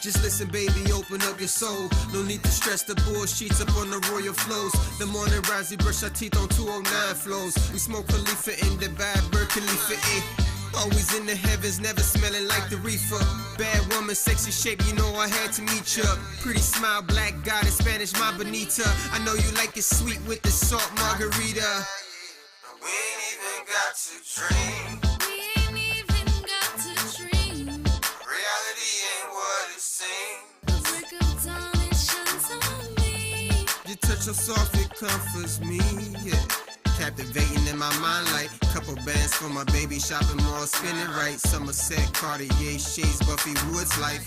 Just listen, baby, open up your soul. No need to stress the bullshits up on the royal flows. The morning rise, we brush our teeth on 209 flows. We smoke Khalifa in the bad bird Khalifa in. Always in the heavens, never smelling like the reefer. Bad woman, sexy shape, you know I had to meet ya. Pretty smile, black goddess, Spanish, my bonita. I know you like it sweet with the salt margarita. We ain't even got to dream. Touch so soft, it comforts me, yeah. Captivating in my mind like couple bands for my baby, shopping mall, spinning right. Somerset, Cartier, Shades, Buffy Woods, life.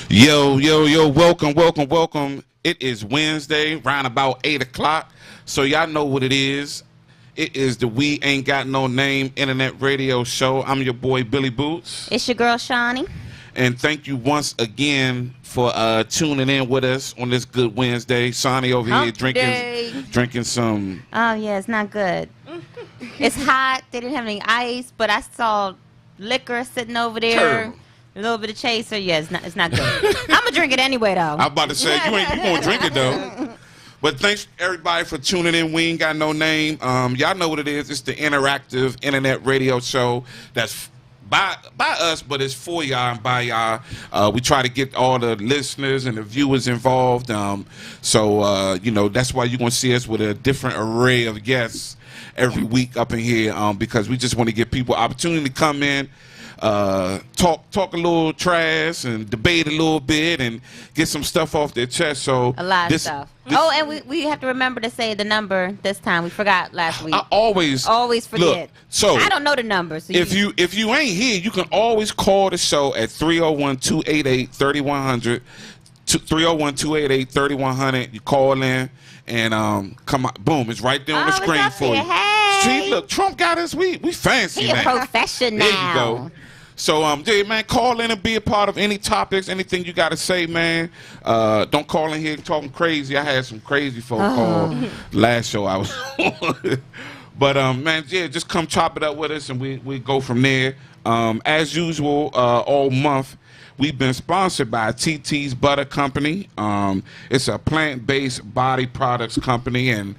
Yo, welcome. It is Wednesday, round about 8 o'clock. So y'all know what it is. It is the We Ain't Got No Name Internet Radio Show. I'm your boy, Billy Boots. It's your girl, Shawnee. And thank you once again for tuning in with us on this good Wednesday. Shawnee over here drinking some... Oh, yeah, it's not good. It's hot. They didn't have any ice, but I saw liquor sitting over there. Terrible. A little bit of chaser. Yeah, it's not good. I'm going to drink it anyway, though. I'm about to say, you going to drink it, though. But thanks, everybody, for tuning in. We Ain't Got No Name. Y'all know what it is. It's the interactive internet radio show that's by us, but it's for y'all and by y'all. We try to get all the listeners and the viewers involved. So that's why you're going to see us with a different array of guests every week up in here because we just want to give people opportunity to come in, talk a little trash and debate a little bit and get some stuff off their chest. So a lot of stuff. And we have to remember to say the number this time. We forgot last week. I always forget. Look, so I don't know the number. So if you ain't here, you can always call the show at 301-288-3100. 301-288-3100. You call in and come on, boom, it's right there on the screen for you. Hey. See, look, Trump got us. We fancy, man. He a professional. There you go. So, man, call in and be a part of any topics, anything you got to say, man. Don't call in here talking crazy. I had some crazy folk call last show I was on. But, man, yeah, just come chop it up with us, and we go from there. As usual, all month, we've been sponsored by TT's Butter Company. It's a plant-based body products company, and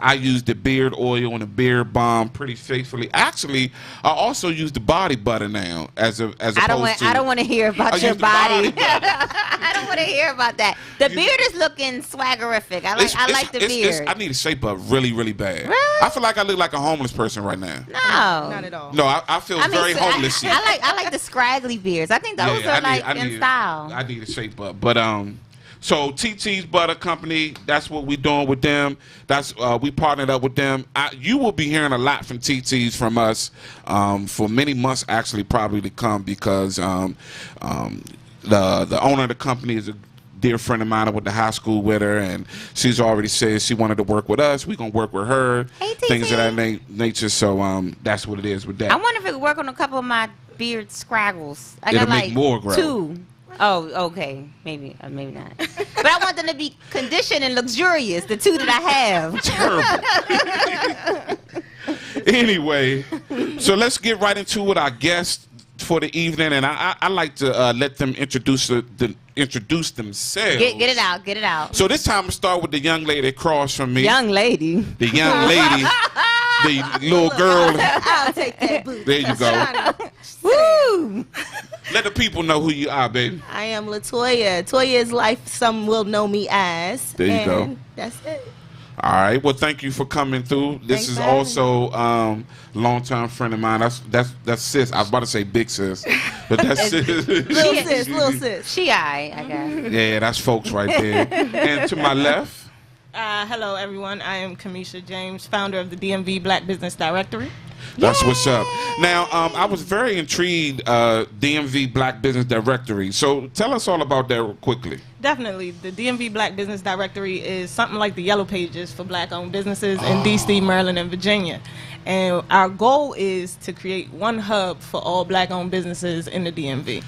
I use the beard oil and the beard balm pretty faithfully. Actually, I also use the body butter now as opposed to. I don't want to hear about your body. I don't want to hear about that. The beard is looking swaggerific. I like the beard. I need to shape up really, really bad. Really? I feel like I look like a homeless person right now. No, Not at all. No, I feel very homeless. I like the scraggly beards. I think those are in style. I need to shape up, but So TT's Butter Company, that's what we're doing with them. That's we partnered up with them. You will be hearing a lot from TT's from us for many months, actually, probably to come, because the owner of the company is a dear friend of mine. I went to high school with her, and she's already said she wanted to work with us. We're gonna work with her, Hey, TT. things of that nature. So that's what it is with that. I wonder if it could work on a couple of my beard scraggles. I It'll got make like more grow. 2. Oh, okay. Maybe not. But I want them to be conditioned and luxurious, the 2 that I have. Terrible. Anyway, so let's get right into it. Our guests for the evening, and I like to let them introduce themselves. Get it out. So this time I'm gonna start with the young lady across from me. Young lady. The young lady. The little girl. I'll take that boot. There you go. Woo! Let the people know who you are, baby. I am Latoya. Toya is life. Some will know me as. There you go. That's it. All right. Well, thank you for coming through. This Thanks is for having also longtime friend of mine. That's sis. I was about to say big sis, but that's sis. Little sis. She I guess. Yeah, that's folks right there. And to my left. Hello, everyone. I am Kamisha James, founder of the DMV Black Business Directory. That's what's up. Now, I was very intrigued, DMV Black Business Directory. So tell us all about that quickly. Definitely. The DMV Black Business Directory is something like the Yellow Pages for black-owned businesses in D.C., Maryland, and Virginia. And our goal is to create one hub for all black-owned businesses in the DMV.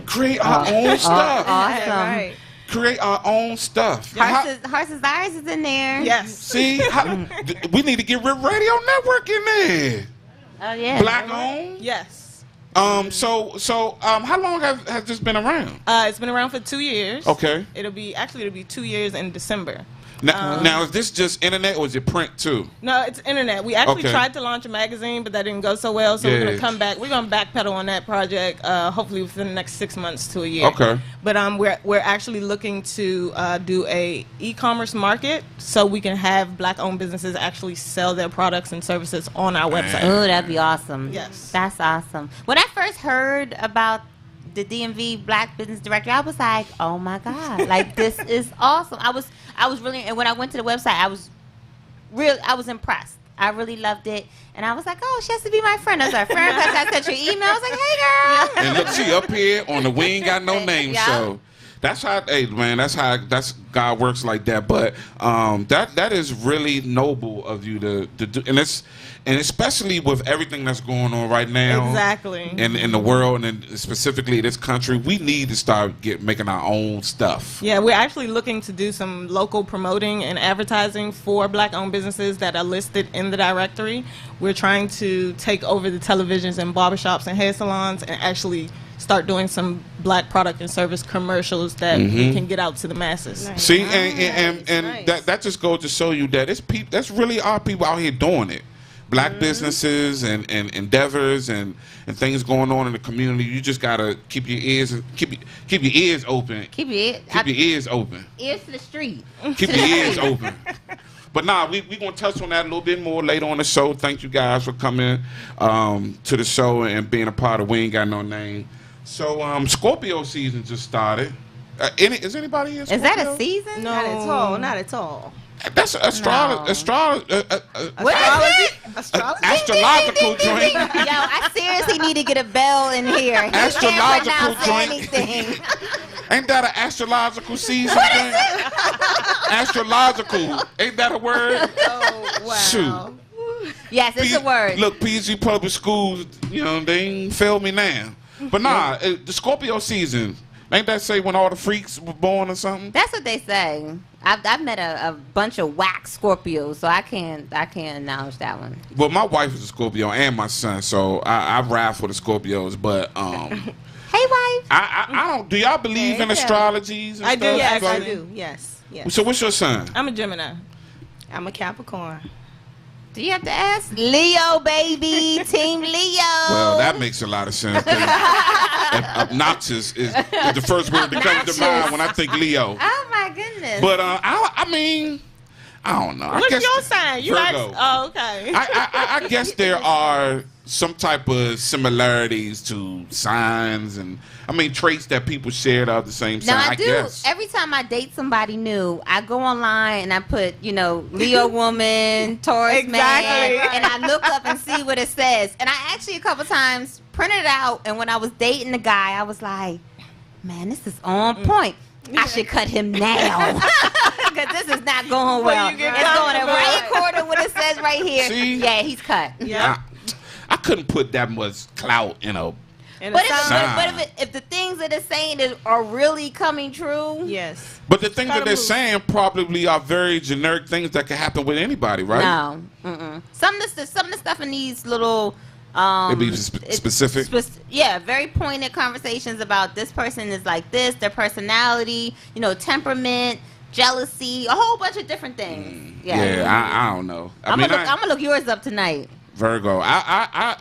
Create our own stuff. Awesome. Right. Create our own stuff. Hearts' Eyes is in there. Yes. See, we need to get Rip Radio Network in there. Oh yeah. Black owned. Yes. So how long has this been around? It's been around for 2 years. Okay. It'll be 2 years in December. Now, is this just internet or is it print too? No, it's internet. We actually Okay. tried to launch a magazine, but that didn't go so well. So we're going Yeah. to come back. We're going to backpedal on that project, hopefully within the next 6 months to a year. Okay. But we're actually looking to do a e-commerce market so we can have black-owned businesses actually sell their products and services on our website. Ooh, that'd be awesome. Yes. That's awesome. When I first heard about the DMV Black Business Directory, I was like, oh my God, like this is awesome. I was really, and when I went to the website, I was impressed. I really loved it. And I was like, oh, she has to be my friend. I was like, friend request. I sent your email. I was like, hey girl. And look, she up here on the We Ain't Got No Name Yeah. show. That's how, hey man, that's God works like that. But that is really noble of you to do, and especially with everything that's going on right now, Exactly. in the world, and specifically this country, we need to start making our own stuff. Yeah, we're actually looking to do some local promoting and advertising for black-owned businesses that are listed in the directory. We're trying to take over the televisions and barbershops and hair salons and actually start doing some black product and service commercials that we can get out to the masses. Nice. See, and Nice. that just goes to show you that that's really our people out here doing it. Black businesses and endeavors and things going on in the community. You just gotta keep your ears open. Keep your Keep your ears open. ears to the street. Keep your ears open. But we're going to touch on that a little bit more later on the show. Thank you guys for coming to the show and being a part of We Ain't Got No Name. So Scorpio season just started. Is anybody in Scorpio? Is that a season? Not at all. Not at all. That's No. astrology. What is it? Astrology? Astrological joint. Yo, I seriously need to get a bell in here. I can't Astrological pronounce joint. anything. Ain't that an astrological season thing? Astrological. Ain't that a word? Oh, wow. Shoot. Yes, it's a word. Look, PG Public Schools, they ain't fail me now. But the Scorpio season, ain't that say when all the freaks were born or something? That's what they say. I've met a bunch of whack Scorpios, so I can't acknowledge that one. Well, my wife is a Scorpio and my son, so I ride for the Scorpios. But Hey, Hey, wife. I don't. Do y'all believe Hey, in yeah. astrologies? And I do, stuff? Yes, I Like- do. Yes, yes. So what's your sign? I'm a Gemini. I'm a Capricorn. Do you have to ask? Leo, baby. Team Leo. Well, that makes a lot of sense. Obnoxious is the first word that comes to mind when I think Leo. Oh, my goodness. But I mean, I don't know. I What's guess your sign? You like? Virgo. Oh, okay. I guess there are some type of similarities to signs and I mean traits that people share that are the same sign. Now, I do. guess. Every time I date somebody new, I go online and I put, Leo woman, Taurus Exactly. man, and I look up and see what it says. And I actually a couple times printed it out, and when I was dating the guy, I was like, man, this is on point. I should cut him now. Because this is not going well. you It's get going comfortable. right according to what it says right here. See? Yeah, he's cut. Yeah. I couldn't put that much clout in a. And But, the if, sign- if the things that it's saying are really coming true, Yes. But the things that Gotta they're move. saying probably are very generic things that can happen with anybody, right? no. Mm-mm. Some of the stuff in these little They be it's specific. yeah, very pointed conversations about this person is like this, their personality, temperament, jealousy, a whole bunch of different things. Yeah, I don't know. I'm gonna look yours up tonight. Virgo. I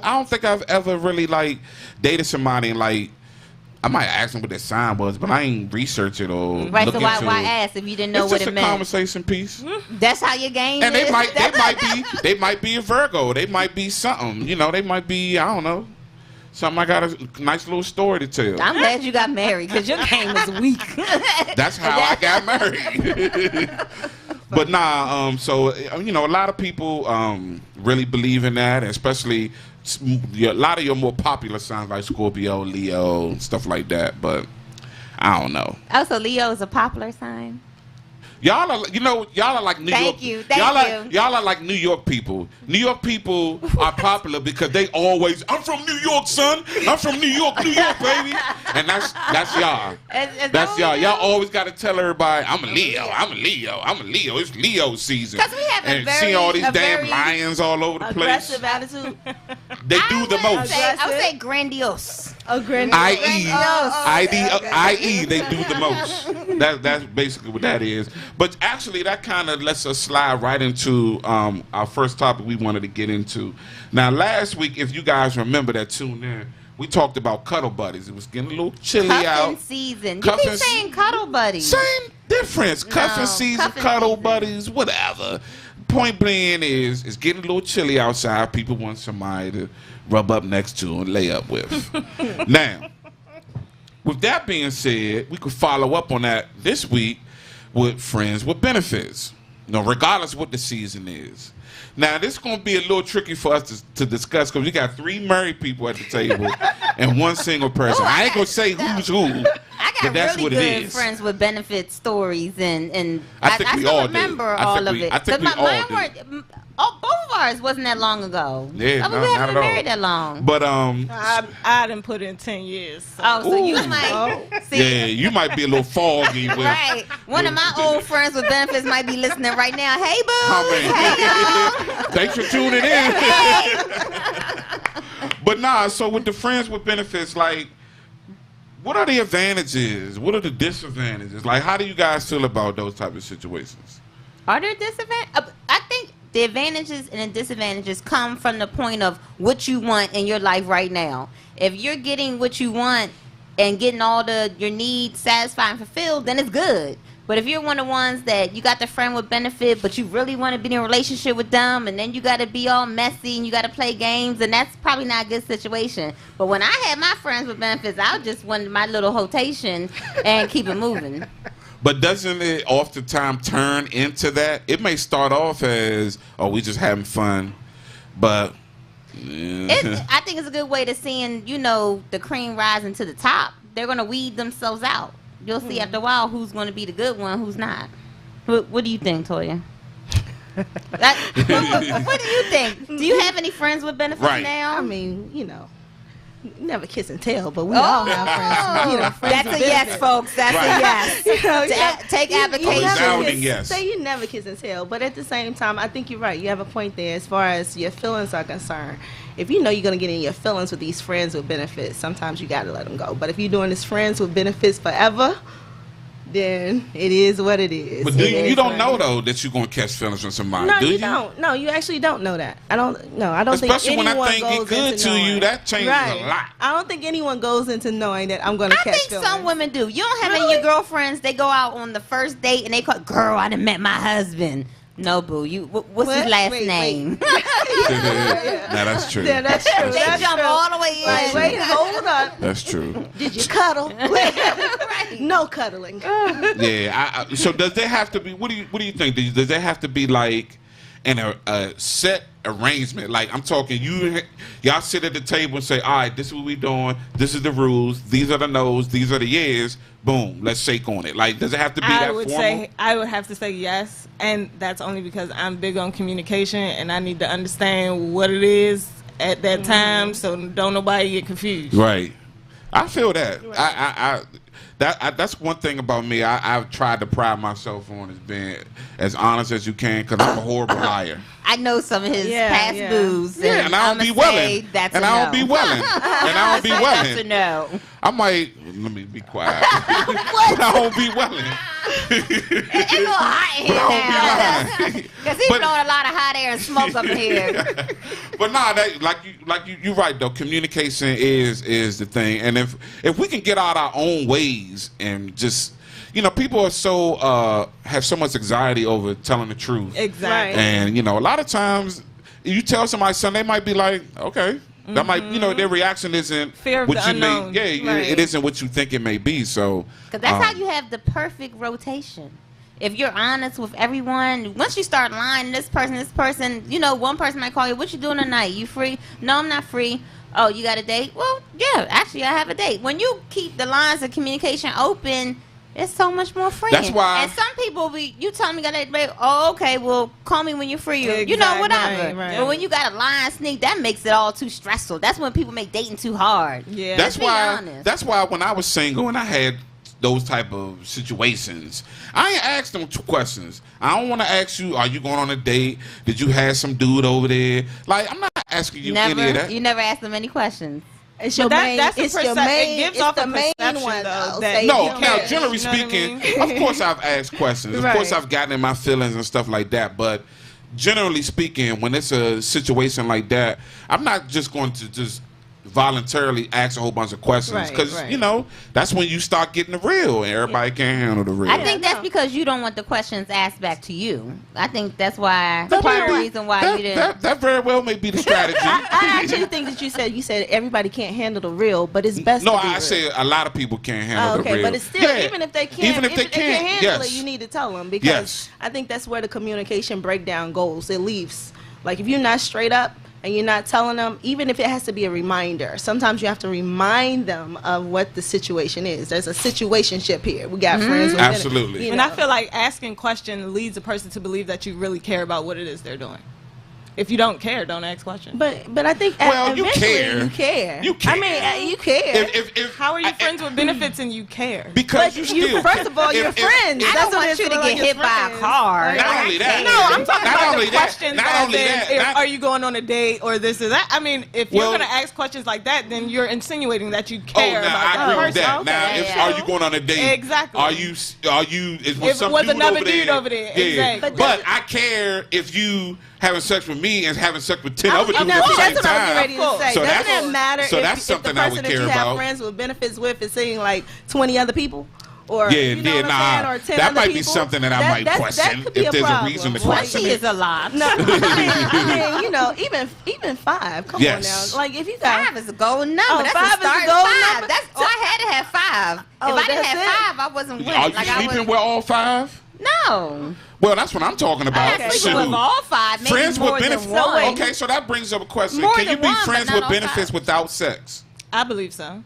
don't think I've ever really like dated somebody and like I might ask them what their sign was, but I ain't research it or Right, look so why into why it. ask if you didn't know It's what just it a meant? conversation piece. That's how your game And is. they might be a Virgo. They might be something. They might be, I don't know. Something I got a nice little story to tell. I'm glad you got married because your game is weak. That's how I got married. But nah, so a lot of people really believe in that, especially a lot of your more popular signs like Scorpio, Leo, stuff like that. But I don't know. Oh, so Leo is a popular sign. Y'all are like New Thank York. you. Y'all are like New York people. New York people are popular because they always. I'm from New York, son. I'm from New York, baby. And that's y'all. That's y'all. Y'all always got to tell everybody, I'm a Leo. I'm a Leo. I'm a Leo. It's Leo season. 'Cause we have and seeing all these damn very lions all over the place. Aggressive attitude. They do the most. I would say grandiose. A grand. I.e., they do the most. That's basically what that is. But actually, that kind of lets us slide right into our first topic we wanted to get into. Now, last week, if you guys remember that tuned in, we talked about cuddle buddies. It was getting a little chilly Cuffing out. season. You Cuffing keep saying cuddle buddies. Same difference. Cuffing season, cuffing cuddle season. buddies, whatever. Point being is, it's getting a little chilly outside. People want somebody to rub up next to and lay up with. Now, with that being said, we could follow up on that this week with friends with benefits. Regardless of what the season is. Now, this is going to be a little tricky for us to discuss because we got 3 married people at the table and 1 single person. I ain't going to say who's who, I but got that's really what it good is. friends with benefit stories, and I think we still all do. remember I all think of we- it. I think 'Cause we all mine do. weren't. Both of ours wasn't that long ago. Yeah, I mean, no, we not haven't at been all. married that long. But, I didn't put in 10 years. So. Oh, so you Ooh. might see. yeah, you might be a little foggy with. Right. One of my old friends with benefits might be listening right now. Hey, boo. How many? Thanks for tuning in. But nah, so with the friends with benefits, like, what are the advantages? What are the disadvantages? Like, how do you guys feel about those type of situations? Are there disadvantages? I think the advantages and the disadvantages come from the point of what you want in your life right now. If you're getting what you want and getting all your needs satisfied and fulfilled, then it's good. But if you're one of the ones that you got the friend with benefit, but you really want to be in a relationship with them, and then you got to be all messy and you got to play games, and that's probably not a good situation. But when I had my friends with benefits, I just wanted my little rotation and keep it moving. But doesn't it oftentimes turn into that? It may start off as, oh, we just having fun, but I think it's a good way to seeing, the cream rising to the top. They're going to weed themselves out. You'll see after a while who's going to be the good one, who's not. What do you think, Toya? What do you think? Do you have any friends with benefits Right. now? I mean, never kiss and tell, but we all have friends. You know, friends That's with a yes, benefits. folks. That's Right. a yes. You know, Take you application. never Resounding kiss- yes. Say you never kiss and tell, but at the same time, I think you're right. You have a point there as far as your feelings are concerned. If you know you're gonna get in your feelings with these friends with benefits, sometimes you gotta let them go. But if you're doing this friends with benefits forever, then it is what it is. But do It you is don't what know it is. though that you're gonna catch feelings from somebody? No, do you don't. No, you actually don't know that. I don't. No, I don't Especially think when anyone I think it goes good into to you, knowing. that changes a lot. I don't think anyone goes into knowing that I'm gonna I catch think feelings. some women do. You don't have any Really? of your girlfriends. They go out on the first date and they call, "Girl, I done met my husband." No, boo. You. What's What? his last Wait, name? Now that's true. Yeah, that's true. They That's jump true. all the way in. Like, wait, hold on. That's true. Did you cuddle? Right. No cuddling. Yeah. So does there have to be? What do you think? Does there have to be like in a set arrangement? Like I'm talking, y'all sit at the table and say, all right, this is what we doing. This is the rules. These are the no's. These are the yeahs. Boom. Let's shake on it. Like, does it have to be I that would formal? say I would have to say yes, and that's only because I'm big on communication and I need to understand what it is at that time, so don't nobody get confused. Right. I feel that. That's one thing about me. I've tried to pride myself on is being as honest as you can because I'm a horrible liar. I know some of his Yeah, past yeah. booze. Yeah, and I don't I'ma be say willing. That's And a I don't no. be willing. And I don't be That's a willing. no. I might. Let me be quiet. I don't be willing. It's a little hot in here I now. don't be lying. Because he's But- blowing a lot of hot air and smoke up in here. But nah, you're right though. Communication is the thing, and if we can get out our own ways and just, people are so have so much anxiety over telling the truth, Exactly. and a lot of times you tell somebody something, they might be like, okay. That might, their reaction isn't Fear of what the you unknown. may, Right. it isn't what you think it may be. So, Because that's how you have the perfect rotation. If you're honest with everyone, once you start lying, this person, one person might call you, what you doing tonight? You free? No, I'm not free. Oh, you got a date? Well, yeah, actually, I have a date. When you keep the lines of communication open, it's so much more free. That's why- And some people, you tell me you got a date, oh, okay, well, call me when you're free. Or, Exactly, whatever. right. But when you got a lie and sneak, that makes it all too stressful. That's when people make dating too hard. Yeah. That's be why. honest. That's why when I was single and I had those type of situations, I ain't asked them two questions. I don't want to ask you, are you going on a date? Did you have some dude over there? Like, I'm not asking you any of that. You never ask them any questions. It's your But main. that's a It's your percep- main. it gives it's off the a main perception, one, though, though. that Say No, you now care. generally You know what I speaking, mean? of course I've asked questions. Of Right. course I've gotten in my feelings and stuff like that. But generally speaking, when it's a situation like that, I'm not just going to just voluntarily ask a whole bunch of questions Right, because right. that's when you start getting the real, and everybody can't handle the real. I think that's no. because you don't want the questions asked back to you. I think that's why That part of the may be- reason why that, you didn't. that very well may be the strategy. I actually think that you said everybody can't handle the real, but it's best. No, to be I real. said a lot of people can't handle Oh, the okay, real. but it's still Yeah. even if they can't, even if they can't, handle yes. it, you need to tell them because Yes. I think that's where the communication breakdown goes. It leaves like if you're not straight up and you're not telling them, even if it has to be a reminder. Sometimes you have to remind them of what the situation is. There's a situationship here. We got friends. With Absolutely. you And know. I feel like asking question leads a person to believe that you really care about what it is they're doing. If you don't care, don't ask questions. But I think Well, you eventually care. you care. You care. I mean, you care. If How are you friends with benefits and you care? Because But you you- still first of all, you're friends. I That's don't what want it's you to for, get like, hit your by a friends. car. Not only that. No, I'm talking Not about only the that, questions. not as only in, that, if- not- are you going on a date or this or that? I mean, if you're Well- going to ask questions like that, then you're insinuating that you Oh, care now about I that agree with person. that. Okay, Now, if yeah. are you going on a date? Exactly. Are you? Is If it some was dude another over dude there? over there, Yeah. exactly. But I care if you having sex with me and having sex with 10 other dudes No, at the see, same that's what I was time. ready to say. So Doesn't that's- it matter so if, that's if something the I person would that care you have about. friends with benefits with is seeing like 20 other people? Or, Yeah, you know yeah, what I'm saying? Or 10 that other might be people? something that I might that question could be if a there's a problem. reason to Like, question She it. is a lot. No, I mean, you know, even 5. Come Yes. on now. Like if you got 5 is a golden number. Oh, That's 5 a is a start golden 5. number? That's I had to have 5. Oh, if I didn't that's have it? 5, I wasn't with Are it. you Like I sleeping was with all 5? no. Well, that's what I'm talking about. I'm not Okay. sleeping with Shoot. all 5. Maybe Friends more with than benefits. one. Okay, so that brings up a question. More Can you than be one, but friends not with all benefits 5. without sex? I believe so.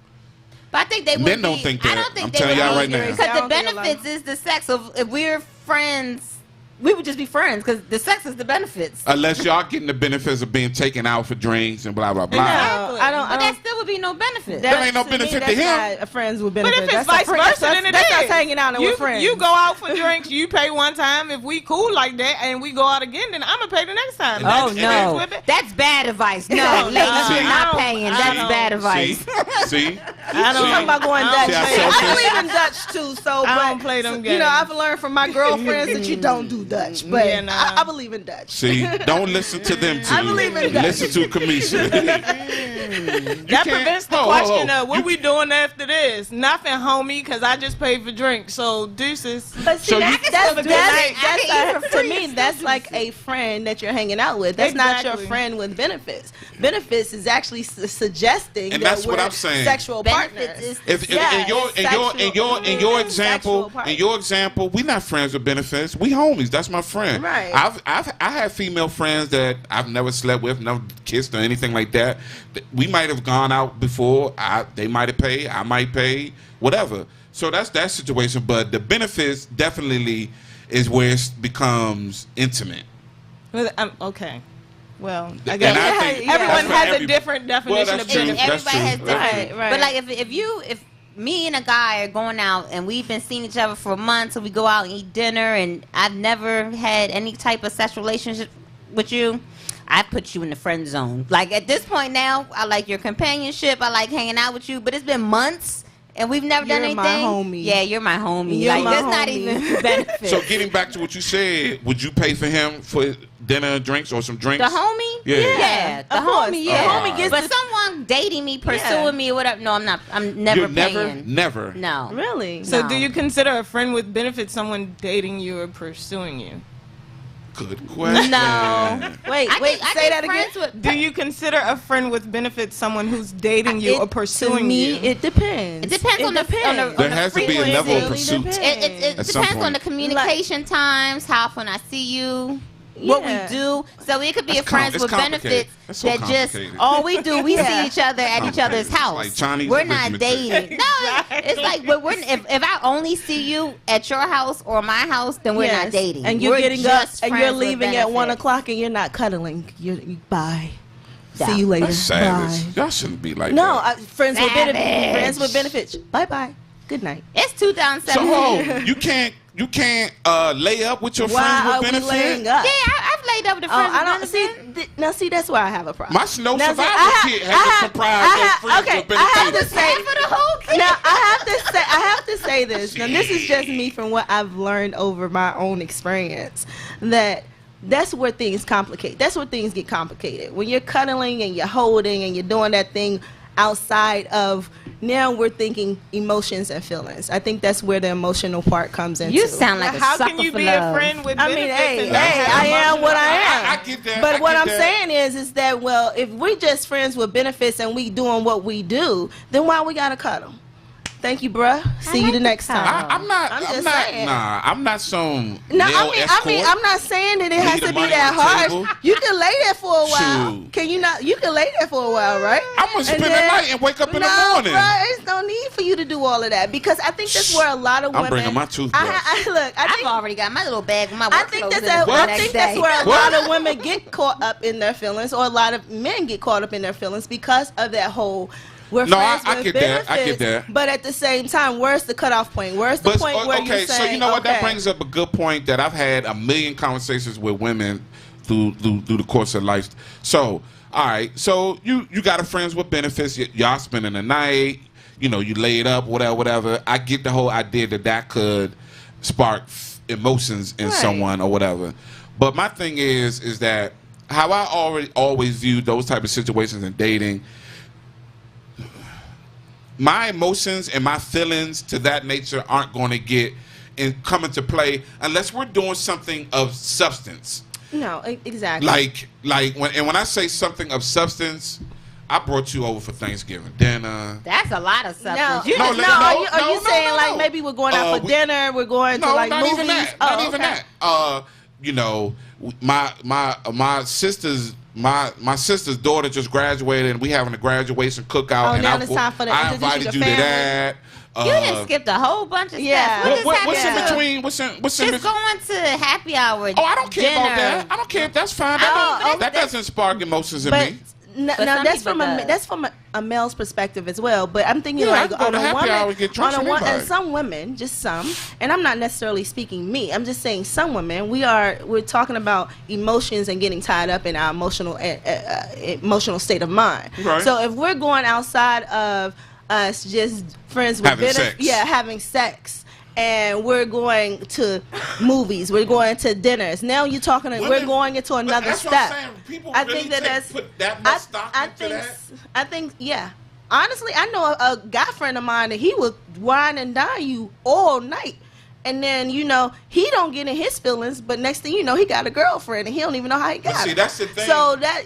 But I think they would Men don't be, think I that. don't think I'm they telling would y'all be, right now. because I the don't think a lot- benefits is the sex. So if we're friends we would just be friends because the sex is the benefits. Unless y'all getting the benefits of being taken out for drinks and blah blah blah. No, I don't. But that still would be no benefit. There ain't no me, benefit to that's him. not friends with But benefits. if it's That's vice versa, then it that's is. us hanging out and we're friends. You go out for drinks, you pay one time. If we cool like that and we go out again, then I'm gonna pay the next time. Oh And no, With it. that's bad advice. No, No, ladies, no, you're I not don't- paying. I That's don't- bad advice. See? I don't. See? talking about going I Dutch. don't See, play I I selfish. believe in Dutch too. So, I but don't play them you know, games. I've learned from my girlfriends that you don't do Dutch. But Yeah, nah. I believe in Dutch. See, don't listen to them two. I believe in that. Listen to Kamisha. That prevents the question of what You we doing after this. Nothing, homie, because I just paid for drinks. So deuces. But see, So that's, you- that's, I can that's, eat that's for to free me, and that's still like do a friend that you're hanging out with. That's not your Exactly. friend with benefits. Benefits is actually suggesting And that that's what we're I'm saying. sexual Benefits partners. is If Yeah, in your it's in your sexual example, part. in your example, we not friends with benefits. We homies. That's my friend. Right. I have female friends that I've never slept with, never kissed or anything like that. We might have gone out before. They might have paid. I might pay. Whatever. So that's that situation. But the benefits definitely is where it becomes intimate. Okay. Well, I And guess I think everyone that's for has a every- different Well, definition that's of true. And benefit. That's everybody has true. different. Right. But like if me and a guy are going out and we've been seeing each other for months and we go out and eat dinner and I've never had any type of sexual relationship with you, I put you in the friend zone. Like at this point now, I like your companionship. I like hanging out with you. But it's been months and we've never done You're anything. my homie. Yeah, you're my homie. You're like my there's not homie. even benefits. So getting back to what you said, would you pay for him for dinner and drinks or some drinks? the homie? Yeah. Yeah, the Of course. homie, The yeah. homie gets but the- someone dating me, pursuing Yeah. me or whatever. No, I'm not. I'm never You're paying. never. No. Really? So, No. do you consider a friend with benefits someone dating you or pursuing you? Good question. No. Wait, I wait. think, Say that again. Do you consider a friend with benefits someone who's dating you or To pursuing me, you? it depends. It depends on the There has to be a level of frequency. pursuit. It At some depends on point. the communication times, how often I see you, what we Yeah. do. So it could be That's a friends it's with complicated. benefits That's so that just complicated. all we do, we Yeah. see each other at each other's Complicated. house. Like Chinese We're not arithmetic. dating. No, it's like if I only see you at your house or my house, then we're not Yes. dating. And you're We're getting up just and you're friends with leaving at 1 benefits. o'clock and you're not cuddling. You bye. Yeah. See you later. That's savage. Bye. Y'all shouldn't be like No, that. friends with benefits. Savage. Friends with benefits. Bye bye. Good night. It's So 2017. hold, you can't lay up with your Why friends are with we benefits. laying up? Yeah, I've laid up with the Oh, friends I with don't benefits. see. Now, see, that's where I have a problem. My Snow Now, see, Survivor I ha- kit I has ha- a comprised I of ha- friends okay, with I have benefits. to say- Pay for the whole kid. Now I have to say this. Now this is just me from what I've learned over my own experience. That's where things complicate. That's where things get complicated. When you're cuddling and you're holding and you're doing that thing outside of, now we're thinking emotions and feelings. I think that's where the emotional part comes into. You sound like a How sucker can you for be love. a friend with I mean, benefits? hey, and not have I am what I am. I get that. But I what get I'm that. saying is that, well, if we're just friends with benefits and we doing what we do, then why we gotta cuddle? Thank you, bruh. See you like the the next cuddle. time. I'm not. I'm I'm just not. saying. Nah, I'm not some No, male escort. I'm not saying that it has Leave the to be money that on the harsh. table. You can lay there for a while. Shoot. Can you not? You can lay there for a while, right? I'm gonna spend the night and wake up in the no, morning. Bruh, there's no need for you to do all of that because I think that's where a lot of I'm women. bringing my toothbrush. Look, I I've think already got my little bag with my work I think clothes that's in it for the I next think that's day. where a What? lot of women get caught up in their feelings, or a lot of men get caught up in their feelings because of that whole. We're No, friends I with get that. I get benefits, that. But at the same time, where's the cutoff point? Where's the point where okay, you're so saying, you know what? That okay, brings up a good point that I've had a million conversations with women through the course of life. So, all right, so you got a friends with benefits. Y'all spending the night. You know, you laid up, whatever. I get the whole idea that could spark emotions in Right. someone or whatever. But my thing is that how I always view those type of situations in dating. My emotions and my feelings to that nature aren't going to come into play unless we're doing something of substance. No, exactly. Like when I say something of substance, I brought you over for Thanksgiving dinner. That's a lot of stuff. No, You No, just no, know. are you saying no. like maybe we're going out for we- dinner, we're going to No, like not movies? even that. Oh, Not even okay. that. You know, my sister's daughter just graduated, and we having a graduation cookout. Oh, and now it's time for the I introduce you invited to you to family. that. You done skipped a whole bunch of Yeah. steps. What's in happened? between? What's in Just between? going to happy hour. Oh, I don't care dinner. about that. I don't care. That's fine. That doesn't spark emotions in But me. no, But some that's people from does. that's from a male's perspective as well. But I'm thinking Yeah, I like can go on to a happy woman, hour and get drunk on a with one, and anybody. some women, just some, and I'm not necessarily speaking me. I'm just saying some women. We're talking about emotions and getting tied up in our emotional state of mind. Right. So if we're going outside of us just friends with Having sex. having sex. And we're going to movies. We're going to dinners. Now you're talking. We're going into another that's step. what I'm saying. People I really think that's put that much stock into that. I think, yeah. Honestly, I know a guy friend of mine that he would wine and dine you all night, and then he don't get in his feelings. But next thing you know, he got a girlfriend, and he don't even know how he got. See, it. that's the thing. So that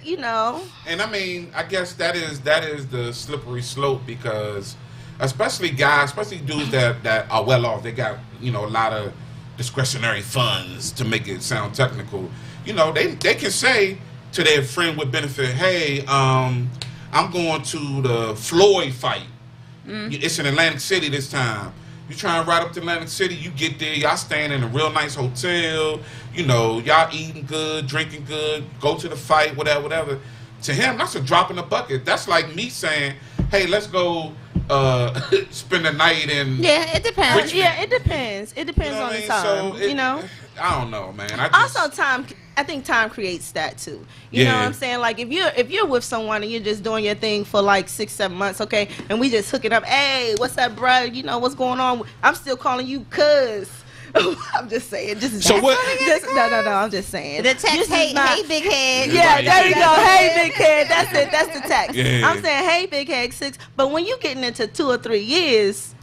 And I mean, I guess that is the slippery slope because, especially guys, especially dudes that are well off, they got a lot of discretionary funds to make it sound technical. They can say to their friend with benefit, hey, I'm going to the Floyd fight. It's in Atlantic City this time. You try and ride up to Atlantic City, you get there, y'all staying in a real nice hotel, y'all eating good, drinking good, go to the fight, whatever. To him, that's a drop in the bucket. That's like me saying, hey, let's go spend the night in. Yeah, it depends. Yeah, it depends. It depends on the time. So I don't know, man. Also, time. I think time creates that too. You know what I'm saying? Like if you're with someone and you're just doing your thing for like 6-7 months, okay, and we just hooking up. Hey, what's up, bro? What's going on? I'm still calling you cuz. I'm just saying. So what? No. I'm just saying. The text, hey, big head. Yeah, Right. there you go. Hey, big head. That's it. That's the text. Yeah. I'm saying, hey, big head 6. But when you getting into 2 or 3 years,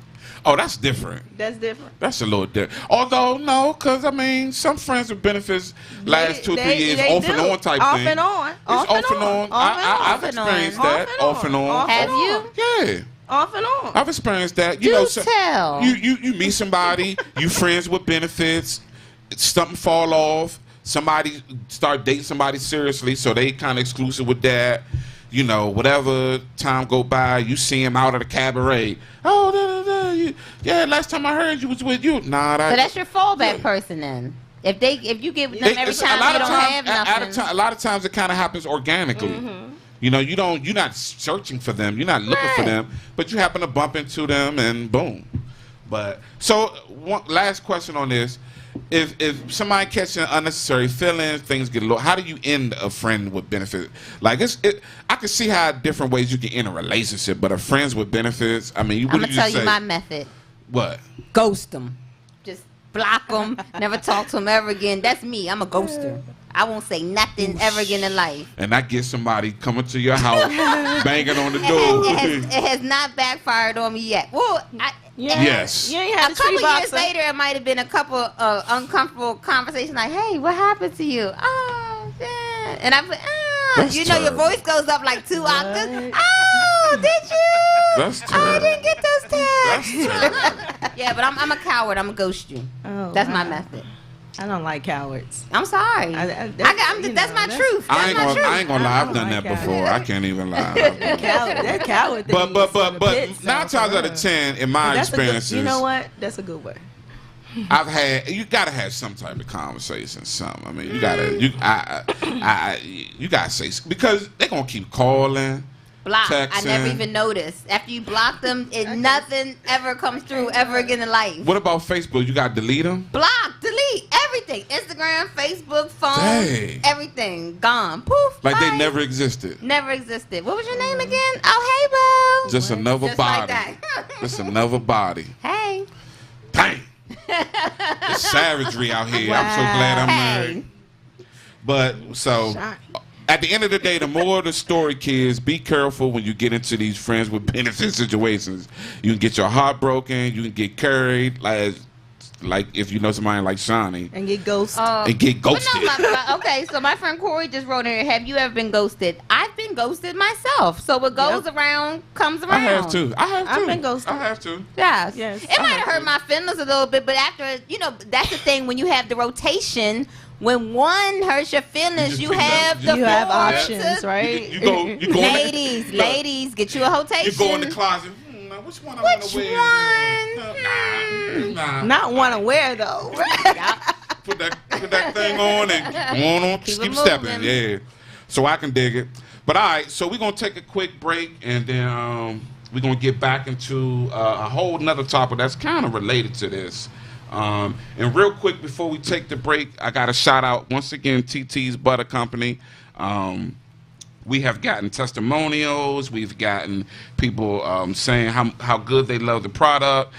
Oh, that's different. that's different. That's a little different. Although, no, because, I mean, some friends with benefits last 2 or 3 years, they off and do. on type Off thing. and on. It's Off and on. I've experienced that. Off and on. Have you? Yeah. Off and on. I've experienced that. Do tell. You meet somebody, you friends with benefits, something fall off, somebody start dating somebody seriously, so they kind of exclusive with that. Whatever time go by, you see him out at a cabaret. Oh, last time I heard you was with you. Nah, So that's your fallback person then. If you give them every time you don't have nothing. A lot of times it kind of happens organically. Mm-hmm. You're not searching for them. You're not looking for them, but you happen to bump into them and boom. But so one last question on this. If somebody catching unnecessary feelings, things get a little. How do you end a friend with benefits? Like I can see how different ways you can end a relationship, but a friends with benefits. I mean, I'm gonna tell you my method. What? Ghost them. Just block them. Never talk to them ever again. That's me. I'm a ghoster. I won't say nothing ever again in life. And I get somebody coming to your house, banging on the door. It has not backfired on me yet. Well, Yes. You ain't a had a couple tree years boxer. later, it might have been a couple uncomfortable conversations like, "Hey, what happened to you?" Oh, yeah. And I'm like, That's your terrible. voice goes up like 2 octaves. Oh, did you? That's Oh, I terrible. didn't get those That's texts. terrible. Yeah, but I'm a coward. I'm gonna ghost you. Oh, That's my wow. method. I don't like cowards. I'm sorry. That's That's my truth. I That's ain't my gonna truth. I ain't gonna lie. I've I done don't that like before. I can't even lie. That coward thing. But is from the pits, 9 so times for out of real. 10, in my That's a good- experiences, you know what? That's a good word. you gotta have some type of conversation. I mean, you gotta you gotta say because they're gonna keep calling. Block. I texting. never even noticed. After you block them, nothing ever comes through ever again in life. What about Facebook? You gotta delete them. Block, delete, everything. Instagram, Facebook, phone, Dang. everything. Gone. Poof. Like bye. they never existed. Never existed. What was your name again? Oh, hey, boo. Just another Just like body. that. Just another body. Hey. Dang. It's savagery out here. I'm so glad I'm Hey. married. But so at the end of the day, the moral of the story, kids, be careful when you get into these friends with benefit situations. You can get your heart broken. You can get carried, like if you know somebody like Shawnee, And get ghosted. and get But ghosted. no, okay, so my friend Corey just wrote in here, have you ever been ghosted? I've been ghosted myself. So what goes around comes around. I have too. I've been ghosted. I have to. Yes. Yes. It might have hurt my feelings a little bit, but after, that's the thing when you have the rotation. When one hurts your feelings, you pick have up- the You have force options, to- right? You go. Ladies, get you a rotation. You go in the closet. Which one I want to wear? Nah. Not want to wear though. Put that thing on and go on, keep stepping. Yeah. So I can dig it. But all right, so we're gonna take a quick break and then we're gonna get back into a whole nother topic that's kind of related to this. And real quick before we take the break, I got to shout out once again TT's Butter Company. We have gotten testimonials. We've gotten people saying how good they love the product.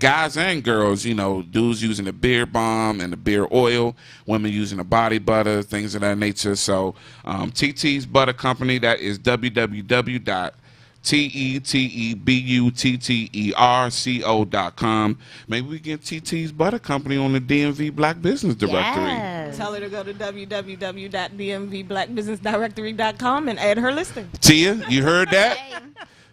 Guys and girls, you know, dudes using the beer balm and the beer oil, women using the body butter, things of that nature. So TT's Butter Company, that is www.TETEBUTTERCO.com. Maybe we get TT's Butter Company on the DMV Black Business Directory. Yes. Tell her to go to www.dmvblackbusinessdirectory.com and add her listing. Tia, you heard that?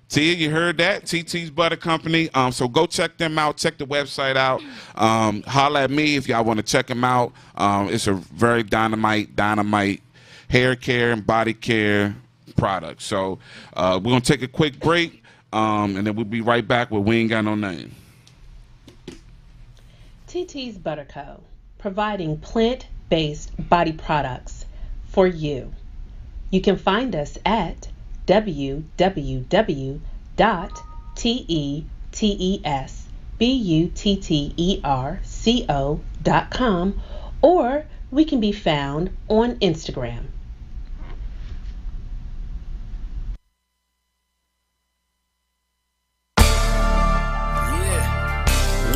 Tia, you heard that? TT's Butter Company. So go check them out. Check the website out. Holla at me if y'all want to check them out. It's a very dynamite hair care and body care product. So we're going to take a quick break, and then we'll be right back with We Ain't Got No Name. TT's Butter Co., providing plant-based body products for you. You can find us at www.TETESBUTTERCO.com, or we can be found on Instagram.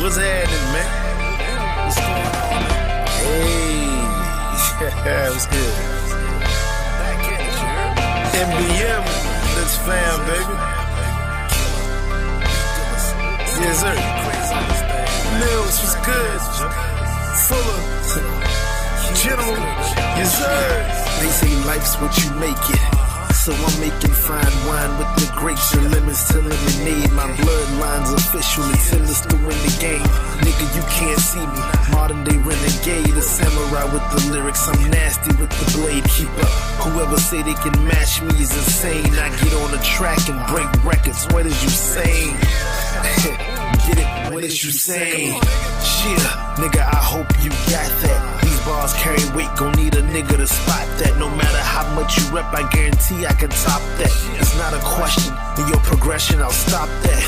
What's happening, man? What's going on, man? Hey, what's good? MBM, that's fam, baby. Yes, sir. Mills, what's good? Fuller, General, yes, sir. They say life's what you make it. So I'm making fine wine with the grapes and lemons to lemonade. My bloodline's official, it's in us to win the game. Nigga, you can't see me. Modern day renegade, a samurai with the lyrics. I'm nasty with the blade. Keep up. Whoever say they can match me is insane. I get on the track and break records. What is you saying? Get it? What is you saying? Shit, nigga, I hope you got that. Bars carry weight, gon' need a nigga to spot that. No matter how much you rep, I guarantee I can top that. It's not a question, in your progression, I'll stop that.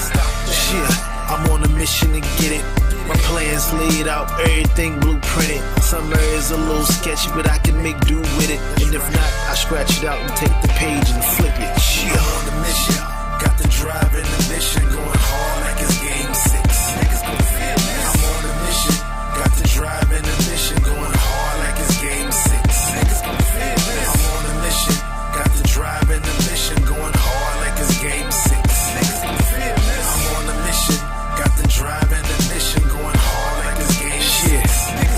Shit, I'm on a mission to get it. My plans laid out, everything blueprinted. Some areas a little sketchy, but I can make do with it. And if not, I scratch it out and take the page and flip it. Shit, I'm on the mission, got the drive and the mission, going hard like it's game 6. Niggas gon' feel this. I'm on a mission, got the drive and the mission, going hard like it's game 6. Niggas gon' feel this. I'm on a mission, got the drive and the mission, going hard like it's game 6. Niggas gon' feel this. I'm on a mission, got the drive and the mission, going hard like it's game 6.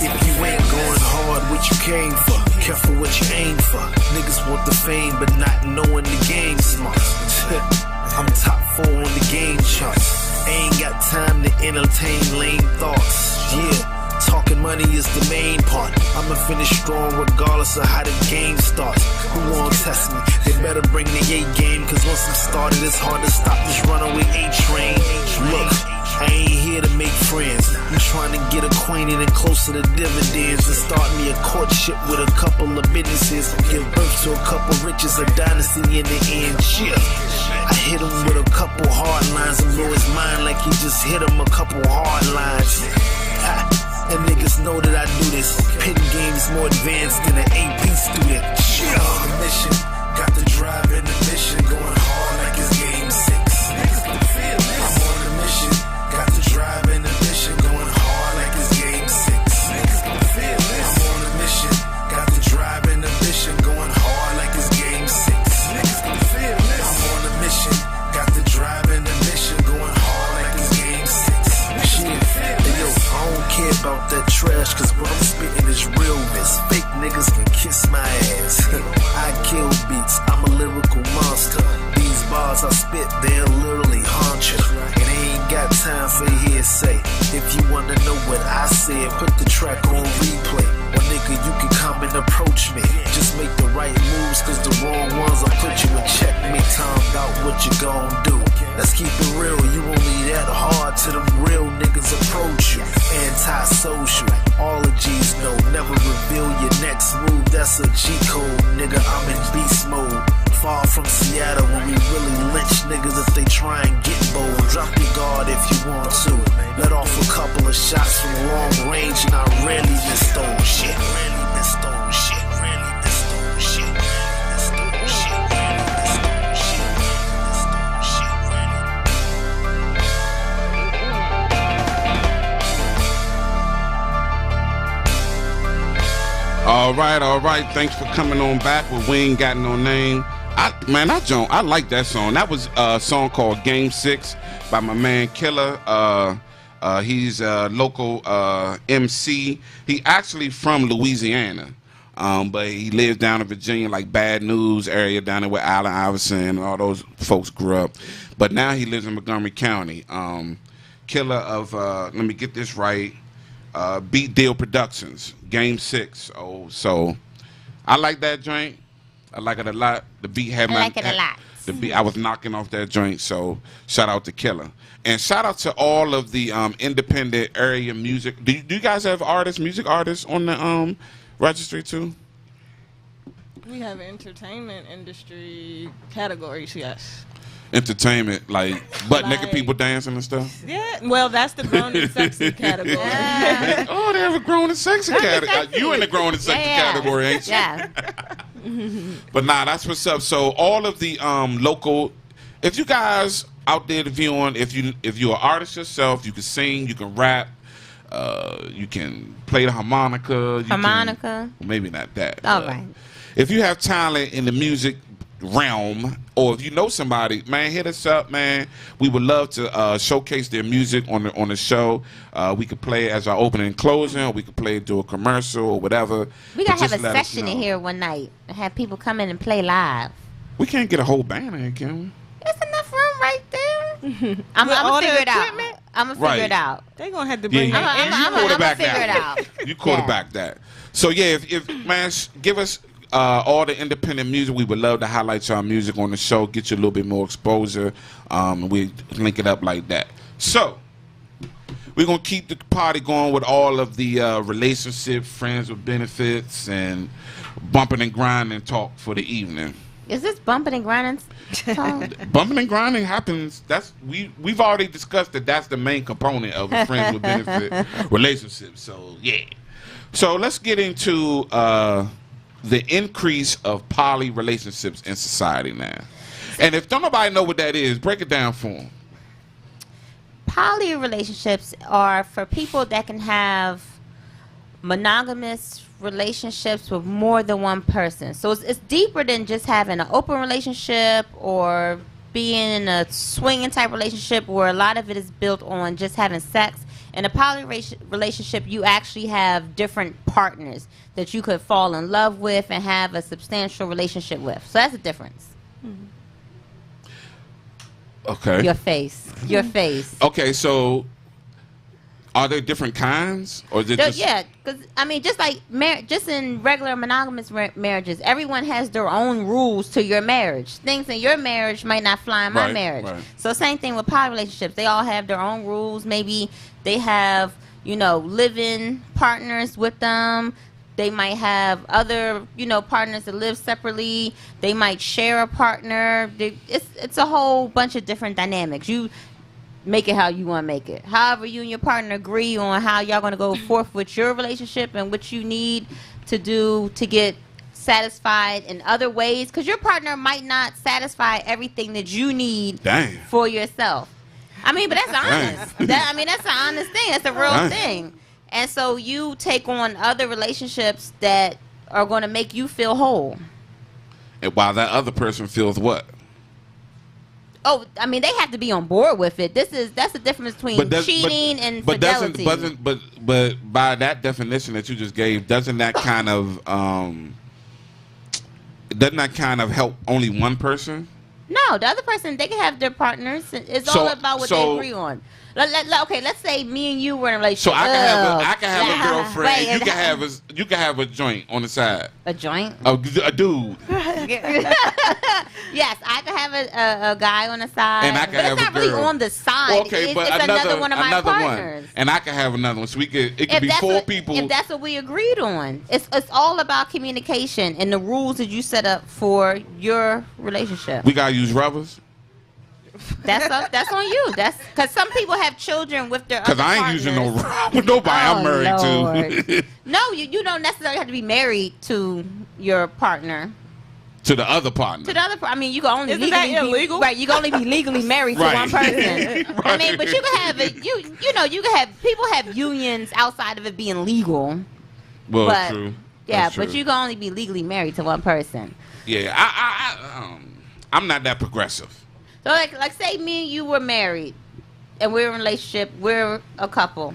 If you ain't going hard, what you came for? Careful what you aim for. Niggas want the fame, but not knowing the game smart. I'm top 4 on the game charts. Ain't got time to entertain lame thoughts. Yeah, talking money is the main part. I'ma finish strong regardless of how the game starts. Who won't test me? They better bring the A game, cause once I'm started, it's hard to stop this runaway A train. Look, I ain't here to make friends. I'm trying to get acquainted and closer to dividends and start me a courtship with a couple of businesses. Give birth to a couple riches, a dynasty in the end. Yeah. I hit him with a couple hard lines and blow his mind like he just hit him a couple hard lines. And niggas know that I do this. Pitting games more advanced than an AP student. Yeah. On the mission, got the drive and the mission, going hard like it's game 6. Niggas gon' feel this. I'm on the mission, got the drive and the mission, going hard like it's game 6. Niggas gon' feel this. I'm on the mission, got the drive and the mission, going hard like it's game 6. Niggas gon' feel this. I'm on the mission, got the drive and the mission, going hard like it's game 6. Shit, hey yo, I don't care about that trash, cause what I'm spitting is realness. Fake niggas can kiss my ass. I kill beats, I'm a feel your next move, that's a G code, nigga. I'm in beast mode. Far from Seattle when we really lynch niggas if they try and get bold. Drop your guard if you want to. Let off a couple of shots from long range and I rarely been stole shit. Rarely been stole shit. Rarely been stole shit. Rarely been stole shit. All right. Thanks for coming on back with We Ain't Got No Name. I like that song. That was a song called Game 6 by my man Killer. He's a local MC. He actually from Louisiana, but he lives down in Virginia, like Bad News area down there where Allen Iverson and all those folks grew up. But now he lives in Montgomery County. Killer of, let me get this right, Beat Deal Productions, Game 6. Oh, so I like that joint. I like it a lot. The beat had I like it a lot. The beat, I was knocking off that joint, so shout out to Killer. And shout out to all of the independent area music. Do you guys have music artists on the registry too? We have entertainment industry categories, yes. Entertainment, like butt naked people dancing and stuff? Yeah, well, that's the grown and sexy category. Yeah. Oh, they have a grown and sexy category. You in the grown and sexy category, ain't you? Yeah. But nah, that's what's up. So all of the local, if you guys out there viewing, if you're an artist yourself, you can sing, you can rap, you can play the harmonica. Maybe not that. All right. If you have talent in the music realm, or if you know somebody, man, hit us up, man. We would love to showcase their music on the show. We could play it as our opening and closing, or we could play it through a commercial or whatever. We gotta have a section in here one night and have people come in and play live. We can't get a whole band in, can we? There's enough room right there. I'm gonna figure it out. I'm gonna figure it out. They're gonna have to bring Yeah, I'm gonna figure it out. You quarterback that. So yeah, if man, give us all the independent music. We would love to highlight your music on the show, get you a little bit more exposure. We link it up like that. So we're gonna keep the party going with all of the relationship, friends with benefits, and bumping and grinding talk for the evening. Is this bumping and grinding song? Bumping and grinding happens. We've already discussed that. That's the main component of a friends with benefit relationship. So yeah. So let's get into the increase of poly relationships in society now. And if don't nobody know what that is, break it down for them. Poly relationships are for people that can have monogamous relationships with more than one person. So it's deeper than just having an open relationship or being in a swinging type relationship where a lot of it is built on just having sex. In a poly relationship, you actually have different partners that you could fall in love with and have a substantial relationship with. So that's the difference. Okay. Your face. Okay, so are there different kinds, or is it just? Yeah, because I mean, just like just in regular monogamous marriages, everyone has their own rules to your marriage. Things in your marriage might not fly in my marriage. Right. So same thing with poly relationships. They all have their own rules. Maybe they have, live-in partners with them. They might have other, partners that live separately. They might share a partner. It's a whole bunch of different dynamics. You make it how you want to make it. However, you and your partner agree on how y'all going to go forth with your relationship and what you need to do to get satisfied in other ways. Because your partner might not satisfy everything that you need for yourself. I mean, but that's honest. That's an honest thing. That's a real thing. And so you take on other relationships that are going to make you feel whole. And while that other person feels what? Oh, I mean, they have to be on board with it. That's the difference between cheating and fidelity. But by that definition that you just gave, doesn't that kind of help only one person? No, the other person, they can have their partners. It's all about what they agree on. Okay, let's say me and you were in a relationship. So I can have a girlfriend. Right, you can have a joint on the side. A joint? A dude. Yes, I could have a guy on the side, And I can but have it's a not really girl. on the side. Okay, it's, but it's another one of my another partners. one, and I can have another one. So it could If be that's 4 what, people. if that's what we agreed on, it's all about communication and the rules that you set up for your relationship. We gotta use rubbers. That's on you. That's because some people have children with their. Cause other I ain't partners. using no rubber with nobody I'm married to. Lord. No, you don't necessarily have to be married to your partner. To the other partner. To the other, I mean, you can only Isn't that legally illegal? Be, right. You can only be legally married to Right. one person. I mean, Right. but you can have it. You know, you can have people have unions outside of it being legal. Well, But true. yeah, That's but true. you can only be legally married to one person. Yeah, I'm not that progressive. So like say me and you were married, and we're in a relationship. We're a couple.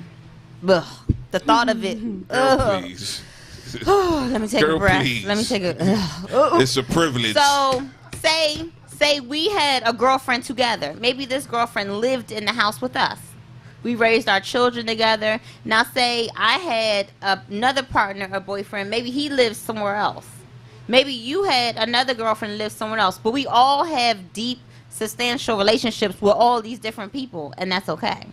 Ugh, the thought of it. Girl, Ugh. please. Let me take Girl, a breath. please. Let me take a. Ugh. It's a privilege. So say we had a girlfriend together. Maybe this girlfriend lived in the house with us. We raised our children together. Now say I had another partner, a boyfriend. Maybe he lives somewhere else. Maybe you had another girlfriend live somewhere else. But we all have deep, substantial relationships with all these different people, and that's okay.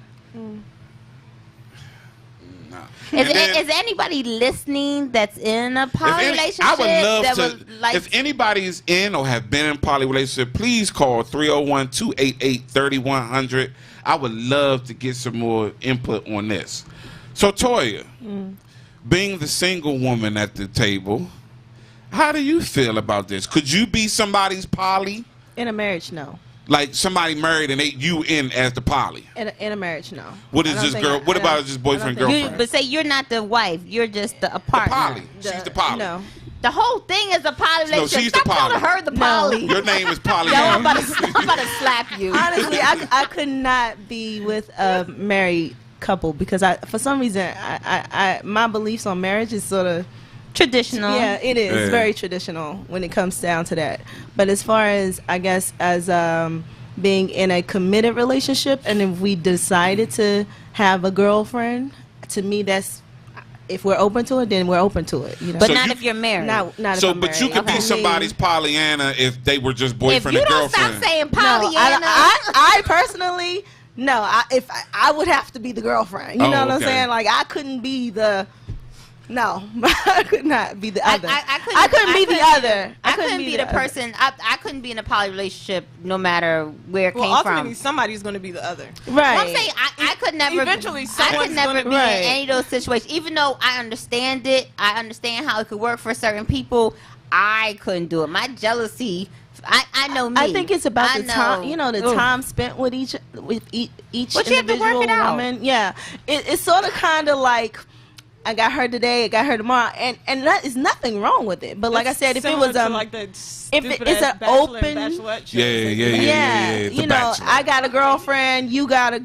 Nah. Is, And then- is anybody listening that's in a poly relationship? I would love that to. would like If anybody's in or have been in a poly relationship, please call 301-288-3100. I would love to get some more input on this. So, Toya, being the single woman at the table, how do you feel about this? Could you be somebody's poly? In a marriage, no. Like somebody married and you in as the poly? In a marriage, no. What I is don't this think girl? I- What I about don't- just I boyfriend, don't think girlfriend? but say you're not the wife. You're just a The partner. poly. She's the poly. No. The whole thing is a poly No, relationship. she's the Stop calling poly. her the No. poly. Your name is Polly. Yo, I'm about to slap you. Honestly, I could not be with a married couple because for some reason I my beliefs on marriage is sort of Traditional. yeah, it is Yeah. very traditional when it comes down to that. But as far as I guess as being in a committed relationship, and if we decided to have a girlfriend, to me that's if we're open to it, then we're open to it. You know, But So not you- if you're married. not if So, I'm but you married. could be Okay. somebody's Pollyanna if they were just if boyfriend you and don't girlfriend. stop saying No, Pollyanna, I personally no. I would have to be the girlfriend. You Oh, know what I'm okay. saying? Like I couldn't be the. No, I could not be the other. I couldn't be the other. I couldn't be the other. person. I couldn't be in a poly relationship no matter where it Well, came ultimately, from. somebody's going to be the other. Right. Well, I'm saying I could never. Eventually, I could someone's never gonna be be- in Right. any of those situations. Even though I understand it, I understand how it could work for certain people. I couldn't do it. My jealousy. I know me. I think it's about I the time, you know, the Ugh. time spent with each But you have to work individual it out. woman. Yeah, it's sort of kind of like I got her today, I got her tomorrow, and that is nothing wrong with it. But like I said, if it Similar was to like that if it- it's stupid-ass an Bachelor and open- Bachelorette shows Yeah, that yeah, they- yeah, it's you a know, bachelor. I got a girlfriend, you got a,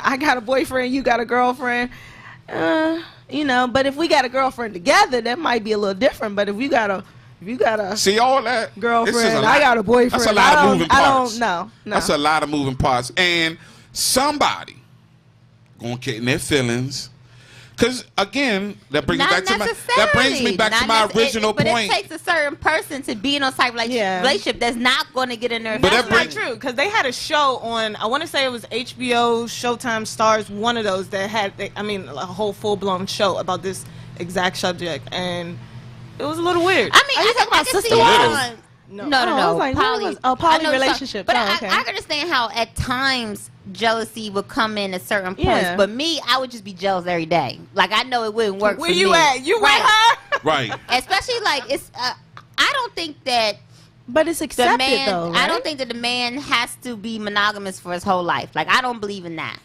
I got a boyfriend, you got a girlfriend. You know, but if we got a girlfriend together, that might be a little different. But if you got a See all that? This is girlfriend, a lot. I got a boyfriend. That's a lot of moving parts. I don't know. No. That's a lot of moving parts. And somebody gonna get in their feelings. Because again, that brings me Not back to my necessarily. that brings me back to Not my original but point. it takes a certain person to be in a type of Yeah. relationship that's not going to get in their But feelings. that That's brings- not true because they had a show on. I want to say it was HBO, Showtime, Stars, one of those that had. A whole full blown show about this exact subject, and it was a little weird. I mean, Are you talking about can see Sister how- Wives? No. No, Oh, I was like, what was- oh, poly I know relationship. But Oh, okay. I understand how at times jealousy would come in at certain points. Yeah. But me, I would just be jealous every day. Like I know it wouldn't work. Where for you me. at? You right. with her? Right. Especially like it's. I don't think that But it's the accepted man. though, right? I don't think that the man has to be monogamous for his whole life. Like I don't believe in that.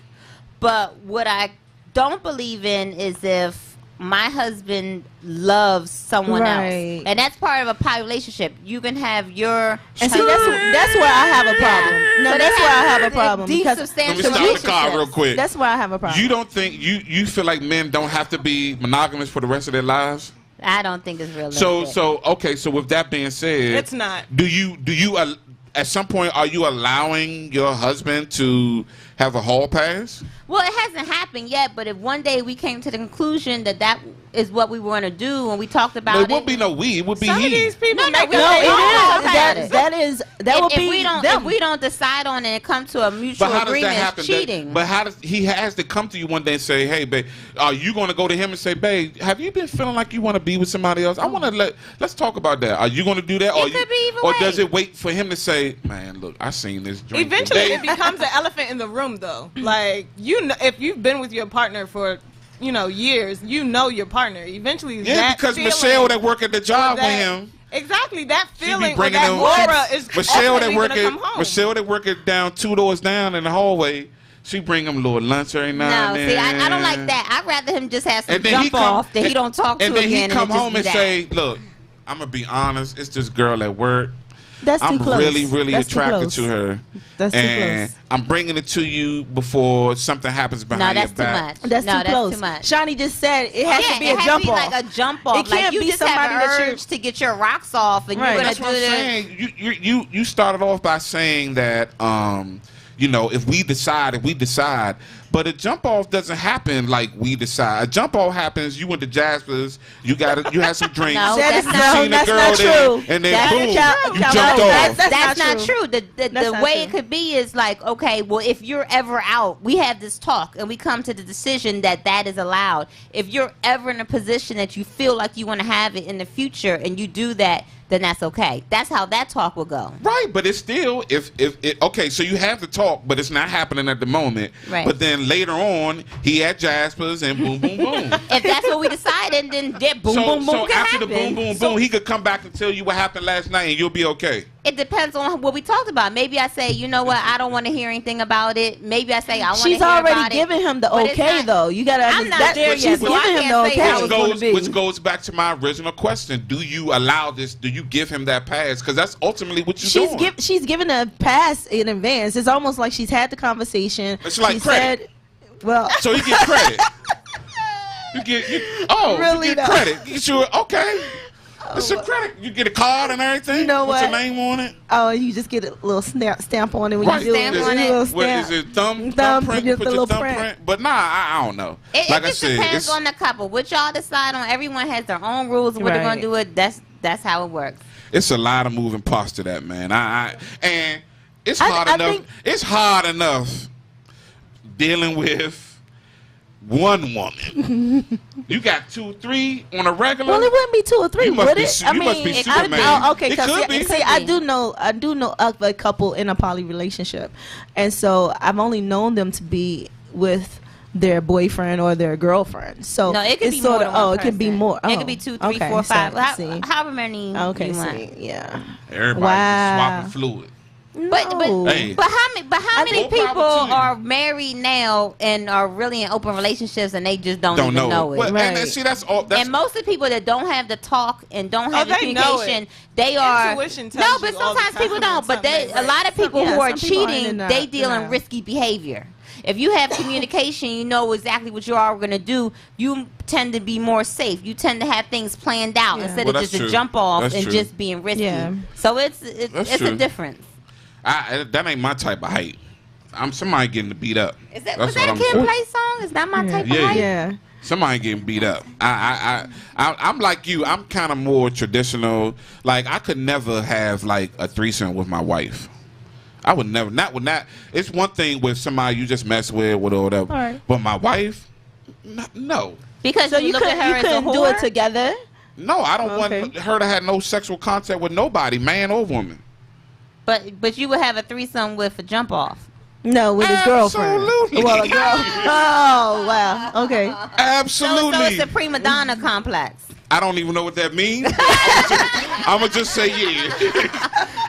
But what I don't believe in is if my husband loves someone Right. else, and that's part of a poly relationship. You can have your And see, that's where I have a problem. No, So that's they where I have have a problem deep, because Let me substantial stop the car real relationships. quick. that's where I have a problem. You don't think you feel like men don't have to be monogamous for the rest of their lives? I don't think it's realistic. So okay. So with that being said, It's not. Do you at some point are you allowing your husband to have a hall pass? Well, it hasn't happened yet, but if one day we came to the conclusion that is what we want to do, and we talked about No, it. it wouldn't be no we. It would be Some of he. these people No, make we up don't. their No, own it about is. it. That would if be we don't, them. if we don't decide on it and come to a mutual But how does agreement, that happen? it's cheating. But how does he has to come to you one day and say, "Hey, babe, are you going to go to him and say, babe, have you been feeling like you want to be with somebody else? I want to let's talk about that. Are you going to do that, It could be either or way. does it wait for him to say, man, look, I seen this drink Eventually, today." it becomes an elephant in the room, though. Like, you know, if you've been with your partner for, years, you know your partner. Eventually, Yeah, that because feeling Michelle that work at the job with that- him. Exactly, that She be feeling, or bringing that them. aura is Michelle that ultimately work gonna come at home. Michelle that work at down 2 doors down in the hallway. She bring him a little lunch every now No, and see, then. I don't like that. I'd rather him just have some And then he jump come, off that he don't talk to and then again. he come and it just home be and that. say, "Look, I'm gonna be honest. It's this girl at work. That's too I'm close. really, really That's too attracted close. to her, That's too and close. I'm bringing it to you before something happens No, behind that's your too back." much. That's no, too close. Too much. Shawnee just said it has to be it a has jump to be off. like a jump off. It can't like you be just somebody have an that you- urge to get your rocks off, and Right. you're gonna That's do what I'm the. saying. You started off by saying that if we decide. But a jump off doesn't happen like we decide. A jump off happens. You went to Jasper's. You had some drinks. No, you that's seen not- a that's girl not there, true. and then That's boom, not true. you No, jumped that's- off. that's That's not not true. true. The That's not way true. it could be is like, okay, well, if you're ever out, we have this talk and we come to the decision that is allowed. If you're ever in a position that you feel like you want to have it in the future and you do that, then that's okay. That's how that talk will go. Right, but it's still okay. So you have the talk, but it's not happening at the moment. Right. But then later on, he at Jasper's and boom, boom, boom. If that's what we decided, then that boom, boom, boom so can after happen. the boom, boom, boom, he could come back and tell you what happened last night, and you'll be okay. It depends on what we talked about. Maybe I say, you know what, I don't want to hear anything about it. Maybe I say I want to hear She's about already it. given him the But it's okay, not- though. You gotta I'm understand. not there She's yet, so I giving him can't the say okay. how how Which it's gonna goes, be. which goes back to my original question: do you allow this? Do you give him that pass? Because that's ultimately what you're doing. She's given a pass in advance. It's almost like she's had the conversation. It's like she credit. said, well, So you get credit. You get Really, you get though? credit. You sure? Okay. It's a credit. You get a card and everything. You know with your what? name on it. oh, you just get a little stamp on it when Right. you do Stamp it. on A it. little What stamp. is it? Thumbprint. Just Put the your little thumbprint. print. But nah, I don't know. It Like I just said, depends it's on the couple. What y'all decide on. Everyone has their own rules of what they're Right. going to do it. That's how it works. it's a lot of moving parts to that, man. And it's I hard enough. think- It's hard enough dealing with one woman. You got 2, 3 on a regular. Well, it wouldn't be 2 or 3, You must would be it? su- you must be it Superman. could be. Oh, okay, It 'cause could see, be. see, I do know of a couple in a poly relationship, and so I've only known them to be with their boyfriend or their girlfriend. So No, it could it's be sort more of. than one it can be person. more. It Oh, could be 2, 3, okay, 4, 5. so, see. However many Okay, you see, want. yeah. Everybody Wow. just swapping fluid. But No. Hey. how many More people power to you. are married now and are really in open relationships and they just don't even know it? Well, Right. and see, that's all. That's And most of the people that don't have the talk and don't have the they know communication, it. they are Intuition tells no. you But all the sometimes time people when don't. But something ain't a lot of people Yeah, who are some people are in cheating, and they out, deal in yeah. risky behavior. If you have communication, you know exactly what you are going to do. You tend to be more safe. You tend to have things planned out Yeah. instead Well, of that's just a true. jump off That's and true. just being risky. Yeah. So it's That's a true. difference. that ain't my type of height. I'm somebody getting beat up. Is that That's was that a what Kid I'm Play song? Is that my type of Yeah. height? Yeah. Somebody getting beat up. I'm like you. I'm kind of more traditional. Like I could never have like a threesome with my wife. I would never. Not with that. It's one thing with somebody you just mess with or whatever. All right. But my wife, no. Because So you you look at couldn't her as a do it whore? together. No, I don't Okay. want her to have no sexual contact with nobody, man or woman. But you would have a threesome with a jump off. No, with his girlfriend. Absolutely. Well, a girl. Oh wow. Okay. Absolutely. So it's a prima donna complex. I don't even know what that means. I'm gonna just say yeah.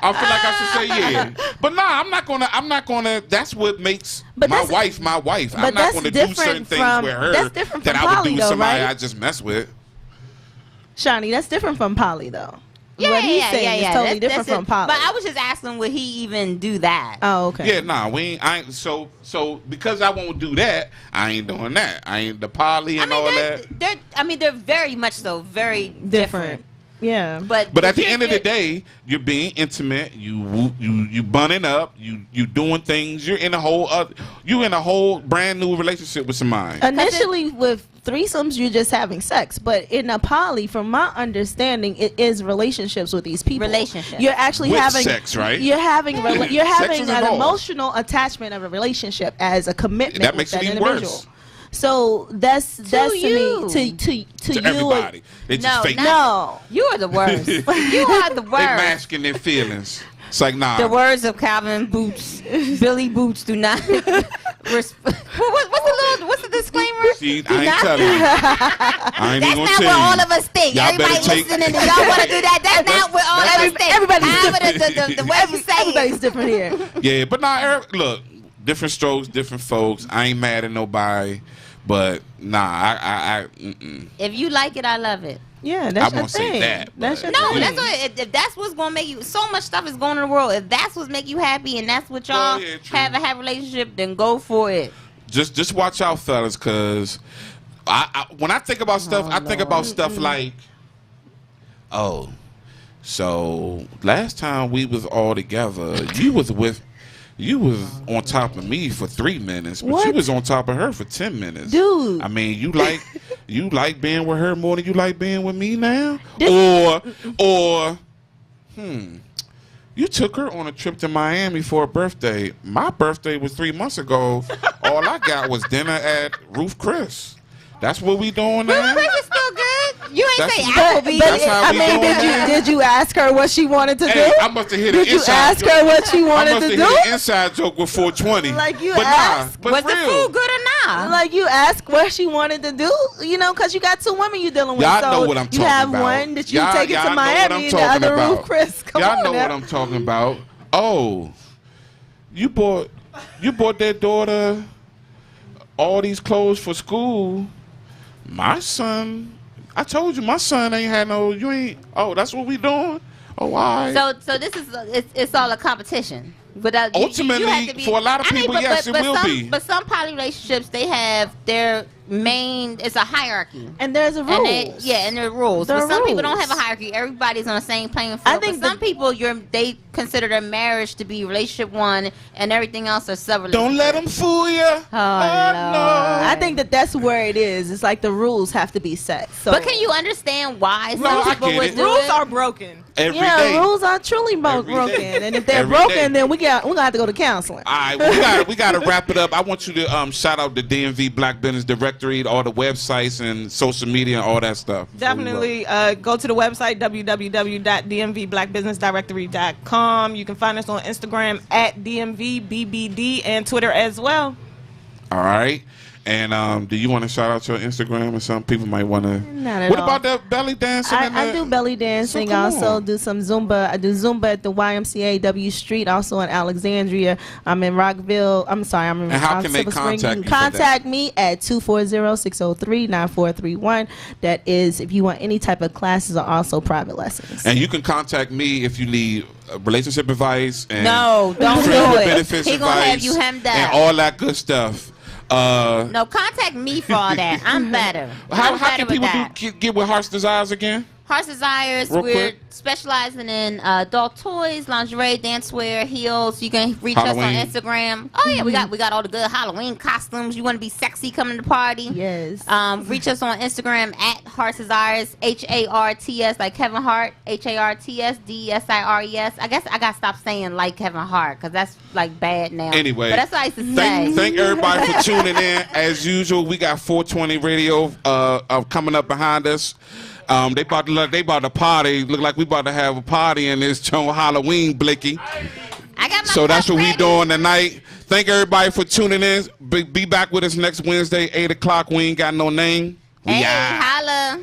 I feel like I should say yeah. But nah, I'm not gonna. That's what makes But my that's- wife my wife. I'm but not that's gonna do different certain things from- with her that's different that from I would poly, do with though, somebody right? I just mess with. Shawnee, that's different from poly though. Yeah, what he's yeah, saying yeah, is yeah. totally That's different it. from poly. But I was just asking, would he even do that? Oh, okay. Yeah, nah, I ain't. So because I won't do that, I ain't doing that. I ain't the poly and all that. They're very much so, very different. Yeah. But at the end of the day, you're being intimate. You bunning up. You doing things. You're in a whole brand new relationship with somebody. Initially with threesomes, you're just having sex. But in a poly, from my understanding, it is relationships with these people. Relationships. You're actually With having sex, right? You're having you're having is an involved. emotional attachment of a relationship as a commitment. That with makes it that even individual. worse. So that's you. to me to To you. everybody. They just No, fake not- No. You are the worst. You are the They worst. masking their feelings. It's like, nah. The words of Calvin Boots, Billy Boots do not. What's the disclaimer? See, Do I ain't not- telling you. I ain't That's even gonna not tell what you. all of us think. Y'all Everybody better take- listening, and y'all want to do that. That's not what all of us think. everybody's However, different. the way you say Everybody's it. different here. Yeah, but nah, look, different strokes, different folks. I ain't mad at nobody, but nah, I If you like it, I love it. Yeah, that's I your won't say thing. that, That's but- your No, thing. that's what. If that's what's gonna make you. So much stuff is going on in the world. If that's what's make you happy, and that's what y'all Well, yeah, true. have a relationship, then go for it. just watch out, fellas, because I when I think about stuff, I think about stuff like, oh, so last time we was all together, you was on top of me for 3 minutes, but you What? was on top of her for 10 minutes. Dude. I mean, you like being with her more than you like being with me now? Or you took her on a trip to Miami for a birthday. My birthday was 3 months ago. All I got was dinner at Ruth Chris. That's what we doing now? Chris is still good. You ain't That's- say But- Applebee's. That's how I we mean, doing did now? you ask her what she wanted to Hey, do? I must have hit an Did you inside ask joke. her what she I wanted must to have do? hit an inside joke with 420. Like you but asked, nah, but Was the real. food good or not? Like you ask what she wanted to do, you know, because you got two women you dealing with. Y'all so know what I'm talking you have about. one that you Y'all- take it y'all to know what Miami, I'm and the talking other about. Ruth Chris. Come Y'all on know now. what I'm talking about. Oh, you bought their daughter all these clothes for school. My son, I told you, my son ain't had no. You ain't. Oh, that's what we doing. Oh, all right. So this is it's all a competition. But Ultimately, you have to be, for a lot of people, yes, it will be. But some poly relationships, they have their main. It's a hierarchy. And there's a And rules. and there are rules. There But are some people don't rules. have a hierarchy. Everybody's on the same playing field. I think but some people, they consider their marriage to be relationship one, and everything else are sub. Don't let them fool you. Lord. I think that's where it is. It's like the rules have to be set. So, But can you understand why No, some I people get would it. do Rules it? are broken. Every yeah, day. rules are truly Every broken, day. and if they're Every broken, day. then we're gonna have to go to counseling. All right, well, we got to wrap it up. I want you to shout out the DMV Black Business Directory, all the websites and social media and all that stuff. Definitely go to the website www.dmvblackbusinessdirectory.com. You can find us on Instagram at DMVBBD and Twitter as well. All right. And do you want to shout out your Instagram or something? People might want to. Not at What all. about that belly dancing? and I that? do belly dancing. So come also on. do some Zumba. I do Zumba at the YMCA W Street, also in Alexandria. I'm in Rockville. I'm sorry, I'm in And how can they Silver Spring. contact You you can for contact me at 240-603-9431. That is if you want any type of classes or also private lessons. And you can contact me if you need relationship advice and No, don't friend do with it. benefits He gonna advice have you hemmed up. and all that good stuff. No, contact me for all that. I'm better. How I'm can better with people that. get with Heart's Desires again? Heart's Desires, Real we're quick. specializing in adult toys, lingerie, dancewear, heels. You can reach Halloween. us on Instagram. Oh yeah, we got all the good Halloween costumes. You want to be sexy coming to the party? Yes. Reach us on Instagram at Heart's Desires, HARTS, like Kevin Hart, HARTS, DESIRES. I guess I got to stop saying like Kevin Hart because that's like bad now. Anyway, but that's what I used to say. Thank everybody for tuning in. As usual, we got 420 Radio coming up behind us. They about to party. Look like we about to have a party in this Halloween blicky. I got my So that's cup what we ready. doing tonight. Thank everybody for tuning in. Be back with us next Wednesday, 8 o'clock. We ain't got no name. We Hey, out. holla.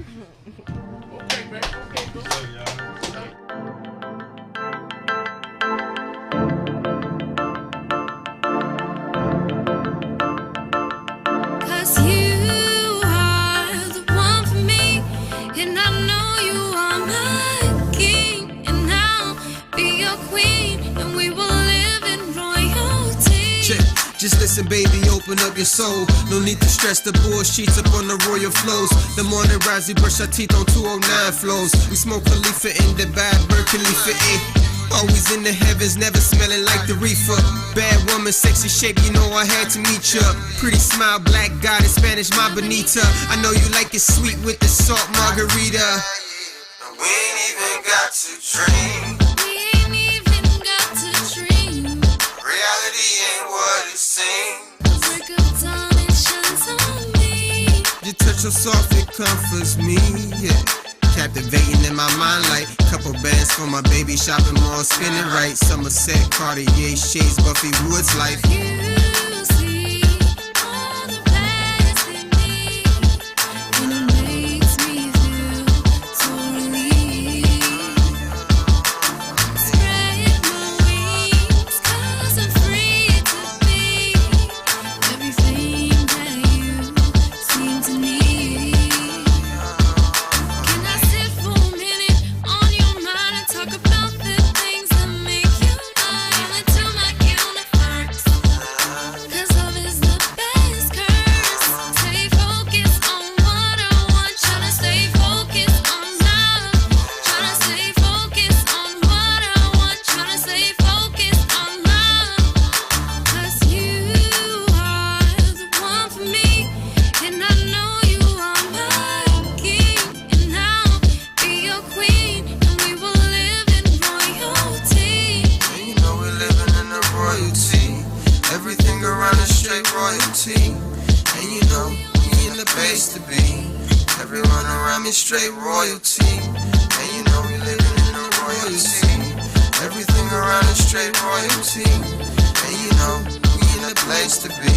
Cause you are the one for me, and I know you are my king, and I'll be your queen, and we will live in royalty. Check. Just listen, baby, open up your soul. No need to stress the bullshits up on the royal flows. The morning rise, we brush our teeth on 209 flows. We smoke Khalifa in the bad bird Khalifa, eh. Always in the heavens, never smelling like the reefer. Bad woman, sexy shape, you know I had to meet ya. Pretty smile, black god in Spanish, my bonita. I know you like it sweet with the salt margarita. We ain't even got to dream. Reality ain't what it seems. Your touch so soft, it comforts me, yeah. Captivating in my mind like couple bands for my baby, shopping mall, spinning right. Somerset, Cartier, Shades, Buffy Woods life. You see all the best in me, and it makes me feel so relieved. Spread my wings, 'cause I'm free to be everything that you seem to need. Can I sit for a minute on your mind and talk about the things that make you mine? Into my universe, 'cause love is the best curse. Stay focused on what I want, tryna stay focused on love. Tryna stay focused on what I want, tryna stay focused on love. 'Cause you are the one for me, and I know you are my king, and I'll be your queen, and we will live in royalty. And you know we're living in the royalty. Everything around is straight royalty. And you know we in the place to be. Everyone around me straight royalty. And you know we living in the royalty. Everything around is straight royalty. And you know we in the place to be.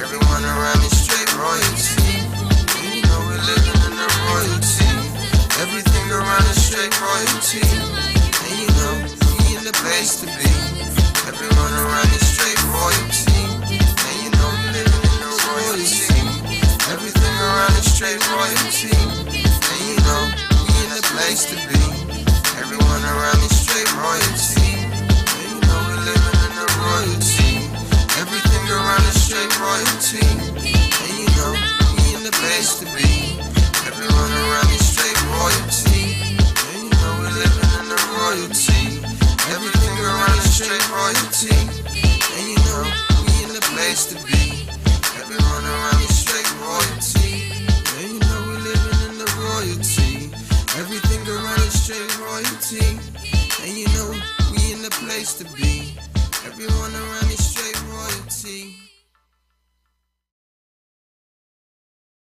Everyone around me straight royalty. And you know we're living in the royalty. Everything around is straight royalty. And you know we in the place to be. Everyone around is straight royalty. And you know we living in the royalty. Everything around is straight royalty. And you know we in the place to be. Everyone around is straight royalty. And you know we living in the royalty. Everything around is straight royalty. And you know we in the place to be. Everyone around is straight royalty. And you know we living in the royalty. Everything around is straight royalty. And you know we in the place to be. Everyone around is straight royalty. And you know we living in the royalty. Everything around is straight royalty. And you know we in the place to be. Everyone around is straight royalty.